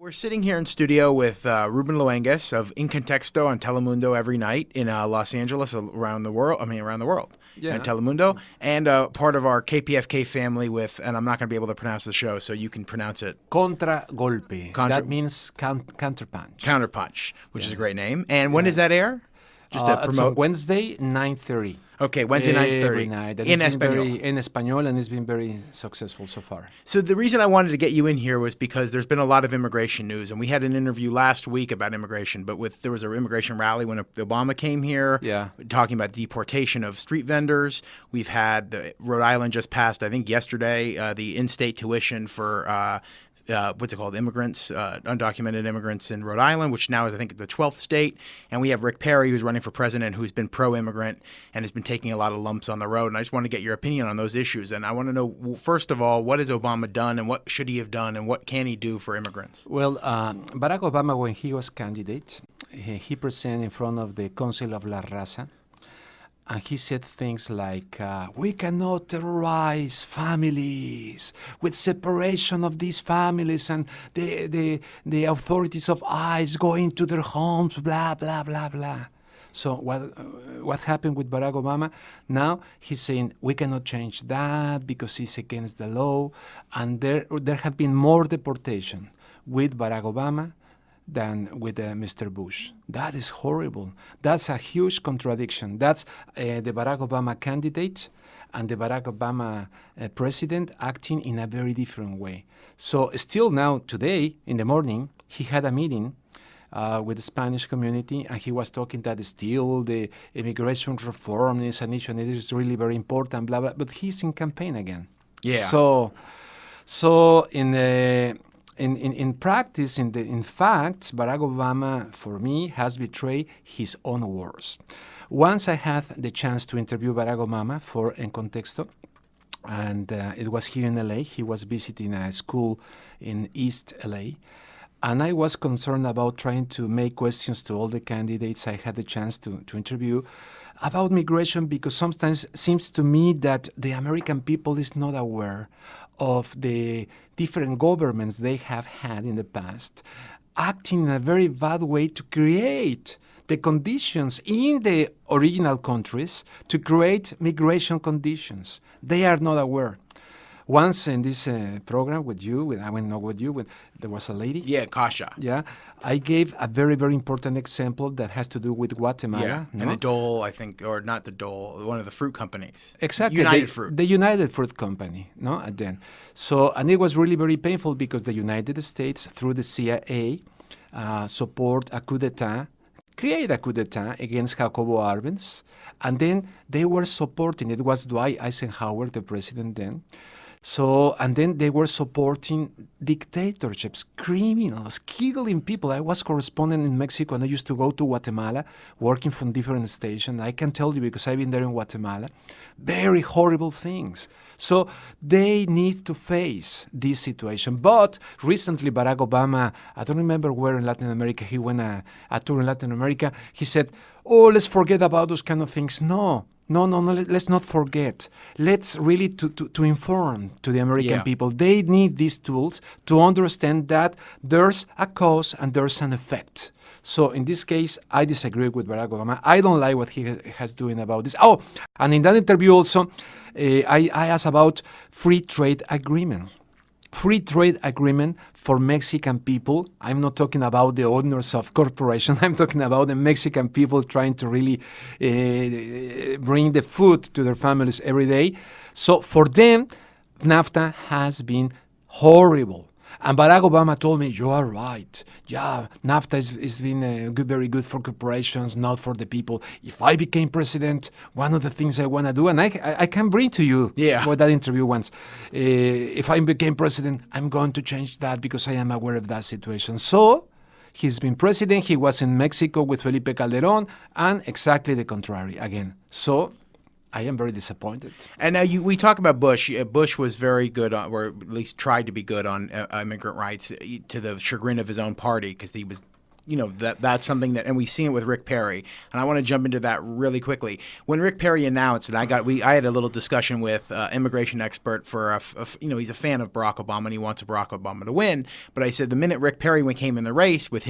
We're sitting here in studio with Ruben Luengas of En Contexto on Telemundo every night in Los Angeles, around the world, Yeah. on Telemundo, and part of our KPFK family with, and I'm not going to be able to pronounce the show, so you can pronounce it. Contragolpe. That means counterpunch. Counterpunch, which is a great name. And when does that air? Just to It's promote. on Wednesday, 9:30. Okay, Wednesday, 9:30. Every night. And In it's been Espanol. In Espanol, and it's been very successful so far. So the reason I wanted to get you in here was because there's been a lot of immigration news, and we had an interview last week about immigration, but there was an immigration rally when Obama came here, talking about deportation of street vendors. We've had Rhode Island just passed, I think yesterday, the in-state tuition for immigrants, undocumented immigrants in Rhode Island, which now is, I think, the 12th state. And we have Rick Perry, who's running for president, who's been pro-immigrant and has been taking a lot of lumps on the road. And I just want to get your opinion on those issues. And I want to know, first of all, what has Obama done and what should he have done and what can he do for immigrants? Well, Barack Obama, when he was candidate, he presented in front of the Council of La Raza, and he said things like, we cannot terrorize families with separation of these families and the authorities of ICE going to their homes, blah, blah, blah, blah. So what happened with Barack Obama? Now he's saying we cannot change that because it's against the law. And there have been more deportation with Barack Obama than with Mr. Bush. That is horrible. That's a huge contradiction. That's the Barack Obama candidate and the Barack Obama president acting in a very different way. So still now, today, in the morning, he had a meeting with the Spanish community, and he was talking that still the immigration reform is an issue and it is really very important, blah, blah, but he's in campaign again. Yeah. So in practice, in fact, Barack Obama, for me, has betrayed his own words. Once I had the chance to interview Barack Obama for En Contexto, and it was here in LA. He was visiting a school in East LA. And I was concerned about trying to make questions to all the candidates I had the chance to interview about migration, because sometimes it seems to me that the American people is not aware of the different governments they have had in the past, acting in a very bad way to create the conditions in the original countries to create migration conditions. They are not aware. Once in this program with you, there was a lady. Yeah, Kasha. Yeah, I gave a very, very important example that has to do with Guatemala. Yeah, and the Dole, I think, or not the Dole, one of the fruit companies. Exactly. United Fruit. The United Fruit Company, then. So, and it was really very painful because the United States, through the CIA, support a coup d'etat, create a coup d'etat against Jacobo Arbenz, and then they were supporting, it was Dwight Eisenhower, the president then. So, and then they were supporting dictatorships, criminals, killing people. I was correspondent in Mexico, and I used to go to Guatemala, working from different stations. I can tell you because I've been there in Guatemala. Very horrible things. So they need to face this situation. But recently, Barack Obama, I don't remember where in Latin America, he went a tour in Latin America. He said, let's forget about those kind of things. No, let's not forget. Let's really to inform to the American people. They need these tools to understand that there's a cause and there's an effect. So in this case, I disagree with Barack Obama. I don't like what he has doing about this. And in that interview also, I asked about free trade agreement. Free trade agreement for Mexican people. I'm not talking about the owners of corporations. I'm talking about the Mexican people trying to really bring the food to their families every day. So for them, NAFTA has been horrible. And Barack Obama told me, you are right. Yeah, NAFTA is been very good for corporations, not for the people. If I became president, one of the things I want to do, and I can bring to you what that interview once. If I became president, I'm going to change that because I am aware of that situation. So he's been president. He was in Mexico with Felipe Calderón, and exactly the contrary again. So I am very disappointed. And now we talk about Bush. Bush was very good on, or at least tried to be good on immigrant rights to the chagrin of his own party, because he was that's something that, and we've seen it with Rick Perry. And I want to jump into that really quickly. When Rick Perry announced, and I had a little discussion with immigration expert for he's a fan of Barack Obama and he wants Barack Obama to win. But I said the minute Rick Perry came in the race with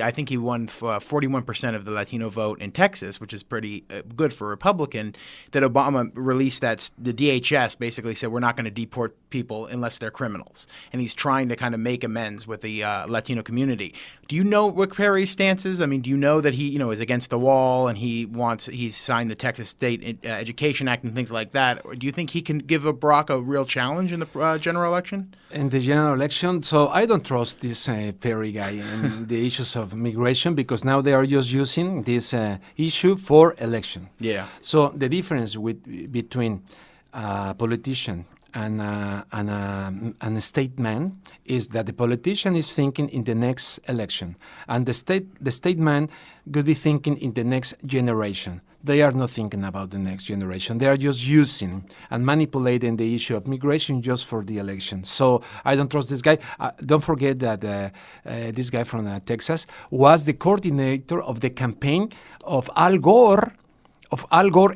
I think he won 41% of the Latino vote in Texas, which is pretty good for a Republican, that Obama released the DHS basically said we're not going to deport people unless they're criminals. And he's trying to kind of make amends with the Latino community. Do you know Rick Perry's stances? I mean, do you know that he is against the wall and he's signed the Texas State Education Act and things like that? Or do you think he can give Barack a real challenge in the general election? In the general election, so I don't trust this Perry guy and the issues of migration, because now they are just using this issue for election. Yeah. So the difference between a politician and a statesman is that the politician is thinking in the next election, and the statesman could be thinking in the next generation. They are not thinking about the next generation. They are just using and manipulating the issue of migration just for the election. So I don't trust this guy. Don't forget that this guy from Texas was the coordinator of the campaign of Al Gore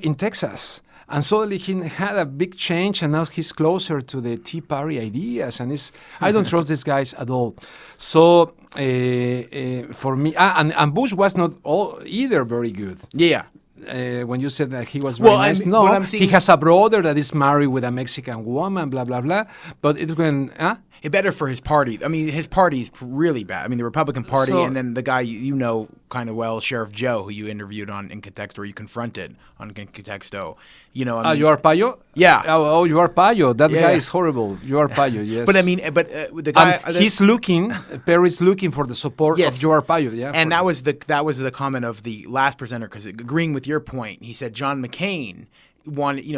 in Texas. And suddenly he had a big change, and now he's closer to the Tea Party ideas. And I don't trust these guys at all. So for me, and Bush was not either very good. Yeah. When you said that he was very nice, he has a brother that is married with a Mexican woman, blah, blah, blah. But it's when... It's better for his party. I mean, his party is really bad. I mean, the Republican Party, and then the guy you know kind of well, Sheriff Joe, who you interviewed on En Contexto, or you confronted on En Contexto. You are Payo? Yeah. Oh, you are Payo. That guy is horrible. You are Payo, yes. But I mean, the guy... Perry's looking for the support of Joe Arpaio. Yeah. And that was the comment of the last presenter, because agreeing with your point, he said John McCain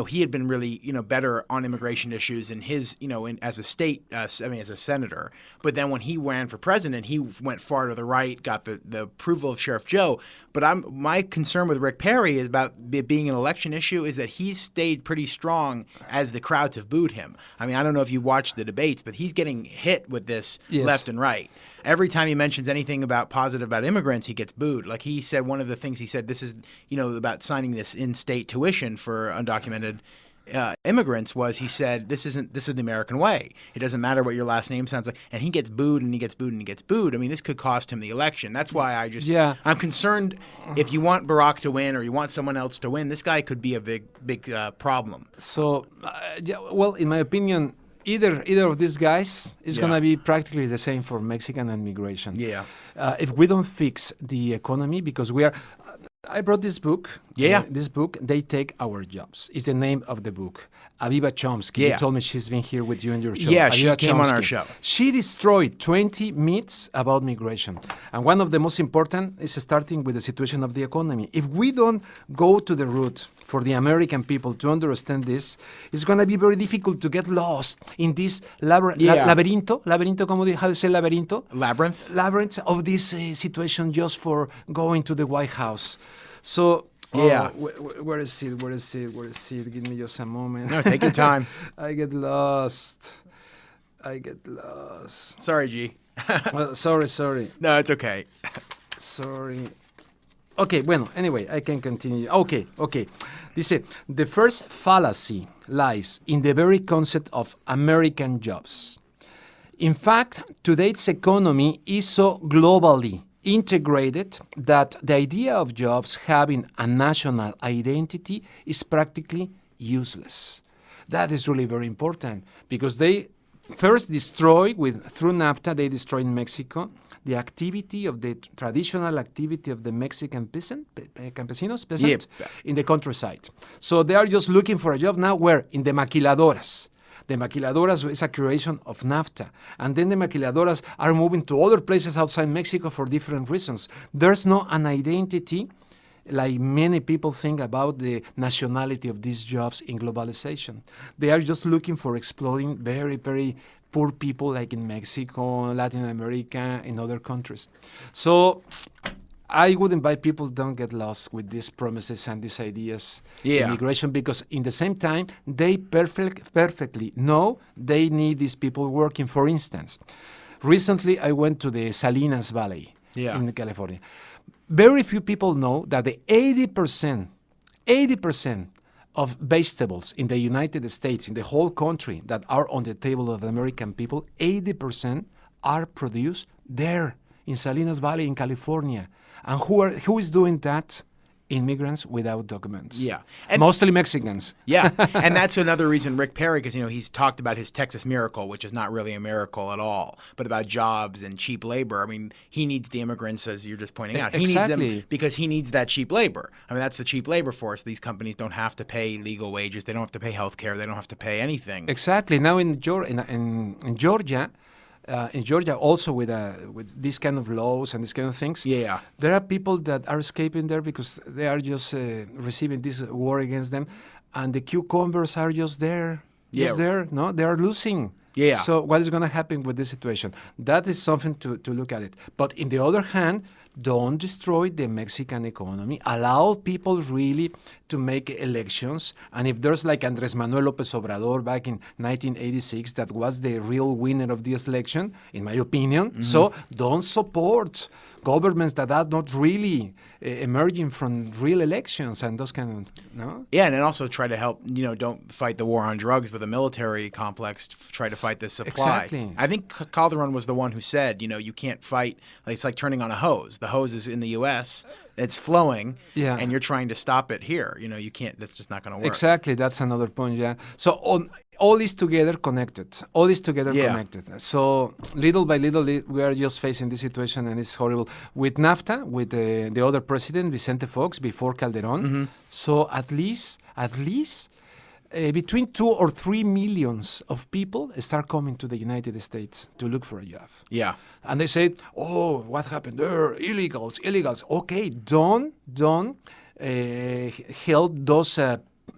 he had been really, better on immigration issues in his, as a state, as a senator. But then when he ran for president, he went far to the right, got the approval of Sheriff Joe. But my concern with Rick Perry is about it being an election issue is that he's stayed pretty strong as the crowds have booed him. I mean, I don't know if you watched the debates, but he's getting hit with this left and right. Every time he mentions anything positive about immigrants, he gets booed. Like he said, one of the things he said, this is, about signing this in-state tuition for undocumented immigrants, was he said, this is the American way. It doesn't matter what your last name sounds like. And he gets booed and he gets booed and he gets booed. I mean, this could cost him the election. That's why I'm concerned if you want Barack to win or you want someone else to win, this guy could be a big problem. So, in my opinion, either of these guys is going to be practically the same for Mexican immigration. Yeah. If we don't fix the economy, because I brought this book. This book, They Take Our Jobs, is the name of the book. Aviva Chomsky. You told me she's been here with you in your show. Yeah, Aviva she came on our show. She destroyed 20 myths about migration. And one of the most important is starting with the situation of the economy. If we don't go to the root for the American people to understand this, it's going to be very difficult to get lost in this laberinto, how do you say laberinto? Labyrinth of this situation just for going to the White House. So... where is it? Give me just a moment. No, take your time. I get lost. Sorry, G. Well, sorry. No, it's okay. Sorry. Okay, anyway, I can continue. Okay. Dice, the first fallacy lies in the very concept of American jobs. In fact, today's economy is so globally integrated that the idea of jobs having a national identity is practically useless. That is really very important, because they first destroy, through NAFTA, they destroy in Mexico the activity of the traditional activity of the Mexican peasant in the countryside. So they are just looking for a job now where? In the maquiladoras. The maquiladoras is a creation of NAFTA. And then the maquiladoras are moving to other places outside Mexico for different reasons. There's no an identity, like many people think about the nationality of these jobs in globalization. They are just looking for exploiting very, very poor people, like in Mexico, Latin America, in other countries. So I would invite people, don't get lost with these promises and these ideas in immigration, because in the same time, they perfectly know they need these people working. For instance, recently I went to the Salinas Valley, in California. Very few people know that the 80% of vegetables in the United States, in the whole country, that are on the table of the American people, 80% are produced there in Salinas Valley in California. And who is doing that? Immigrants without documents. Yeah. And mostly Mexicans. Yeah. And that's another reason Rick Perry, because, he's talked about his Texas miracle, which is not really a miracle at all, but about jobs and cheap labor. I mean, he needs the immigrants, as you're just pointing out. He needs them because he needs that cheap labor. I mean, that's the cheap labor force. These companies don't have to pay legal wages. They don't have to pay health care. They don't have to pay anything. Exactly. Now in Georgia, also with these kind of laws and these kind of things, there are people that are escaping there because they are just receiving this war against them, and the cucumbers are just there, no, they are losing. Yeah. So what is going to happen with this situation? That is something to look at it. But in the other hand, don't destroy the Mexican economy. Allow people really to make elections. And if there's like Andrés Manuel López Obrador back in 1986, that was the real winner of this election, in my opinion. So don't support governments that are not really emerging from real elections and those kind of, no? Yeah, and then also try to help, don't fight the war on drugs with a military complex, try to fight the supply. Exactly. I think Calderon was the one who said, you can't fight, it's like turning on a hose. The hose is in the U.S., it's flowing, and you're trying to stop it here. You can't, that's just not going to work. Exactly, that's another point, So all is together connected. Connected. So little by little, we are just facing this situation, and it's horrible. With NAFTA, with the other president, Vicente Fox, before Calderon, so at least between 2 or 3 millions of people start coming to the United States to look for a job. Yeah. And they said, oh, what happened? They're illegals. Okay, don't help those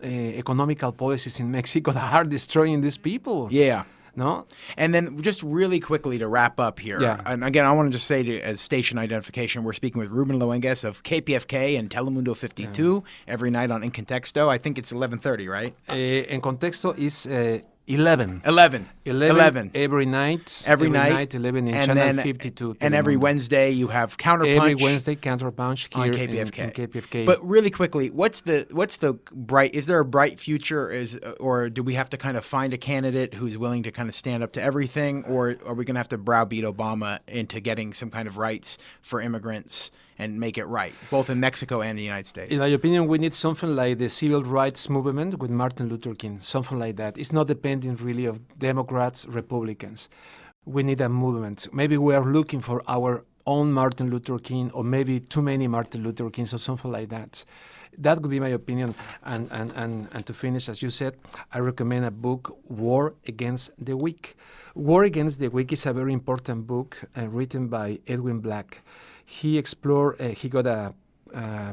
economical policies in Mexico that are destroying these people. Yeah. No? And then just really quickly to wrap up here, and again, I want to just say as station identification, we're speaking with Ruben Luengas of KPFK and Telemundo 52 every night on En Contexto. I think it's 11:30, right? En Contexto is 11 every night. Every night 11 in and channel then, 52. And every Wednesday you have Counterpunch. Every Wednesday Counterpunch here on KPFK. In KPFK. But really quickly, what's the bright? Is there a bright future? Or do we have to kind of find a candidate who's willing to kind of stand up to everything, or are we going to have to browbeat Obama into getting some kind of rights for immigrants and make it right, both in Mexico and the United States? In my opinion, we need something like the civil rights movement with Martin Luther King, something like that. It's not depending really of Democrats, Republicans. We need a movement. Maybe we are looking for our own Martin Luther King, or maybe too many Martin Luther Kings, or something like that. That would be my opinion. And to finish, as you said, I recommend a book, War Against the Weak. War Against the Weak is a very important book written by Edwin Black. He explored, he got a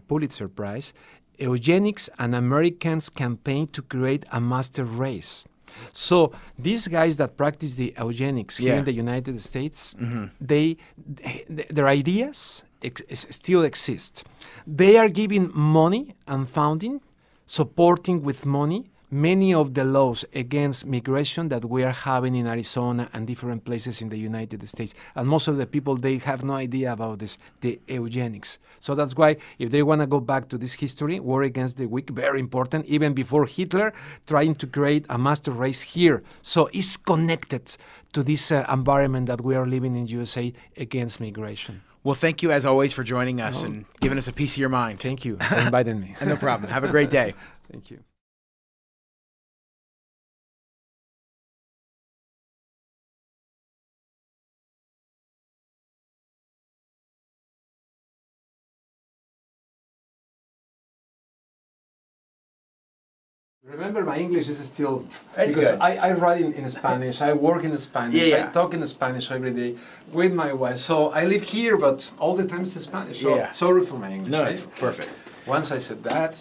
Pulitzer Prize, Eugenics and Americans' Campaign to Create a Master Race. So these guys that practice the eugenics here in the United States, their ideas still exist. They are giving money and funding, supporting with money many of the laws against migration that we are having in Arizona and different places in the United States. And most of the people, they have no idea about this, the eugenics. So that's why if they want to go back to this history, War Against the Weak, very important, even before Hitler, trying to create a master race here. So it's connected to this environment that we are living in USA against migration. Well, thank you as always for joining us and giving us a piece of your mind. Thank you for inviting me. No problem. Have a great day. Thank you. Remember, my English is still, That's because good. I write in Spanish, I work in Spanish, I talk in Spanish every day with my wife. So I live here, but all the time it's Spanish. So sorry for my English. No, it's perfect. Once I said that.